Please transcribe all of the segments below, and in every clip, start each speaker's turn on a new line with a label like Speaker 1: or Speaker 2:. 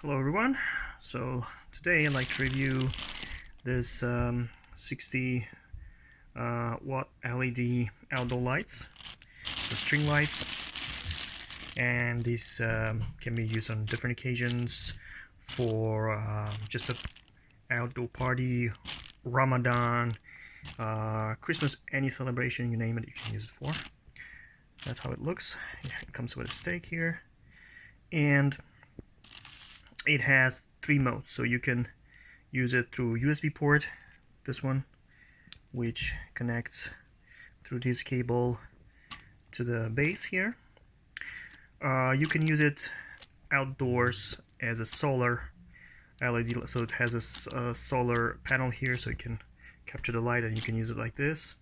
Speaker 1: Hello everyone. So today I'd like to review this 60 watt LED outdoor lights, the string lights, and these can be used on different occasions for just an outdoor party, Ramadan, Christmas, any celebration, you name it, you can use it for. That's how it looks. It comes with a stake here, and it has 3 modes, so you can use it through USB port, this one, which connects through this cable to the base here. You can use it outdoors as a solar LED, so it has a solar panel here, so you can capture the light and you can use it like this.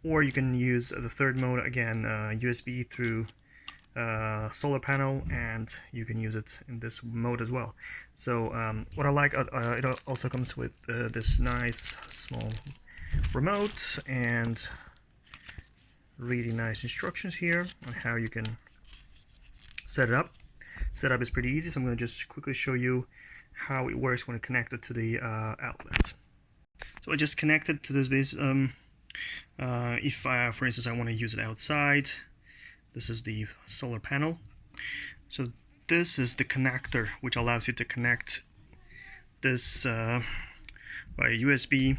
Speaker 1: Or you can use the third mode, again, USB through solar panel, and you can use it in this mode as well. So what I like, it also comes with this nice small remote and really nice instructions here on how you can set it up. Setup is pretty easy, so I'm going to just quickly show you how it works when connected to the outlet. So I just connected to this base. If for instance I want to use it outside, this is the solar panel. So this is the connector which allows you to connect this by USB.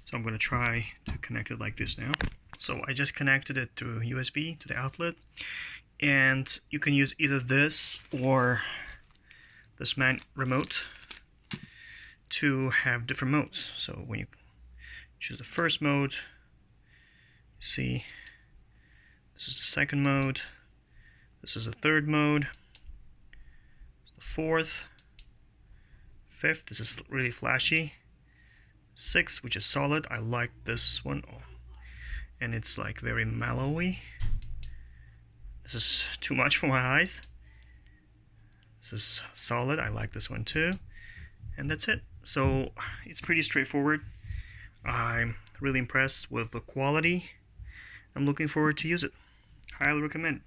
Speaker 1: So I'm going to try to connect it like this now. So I just connected it through USB to the outlet, and you can use either this or this remote to have different modes. So when you choose the first mode, you see this is the second mode, this is the third mode, the fourth, fifth, this is really flashy, sixth, which is solid. I like this one, and it's like very mellowy. This is too much for my eyes. This is solid. I like this one too, and that's it. So it's pretty straightforward. I'm really impressed with the quality. I'm looking forward to use it. Highly recommend.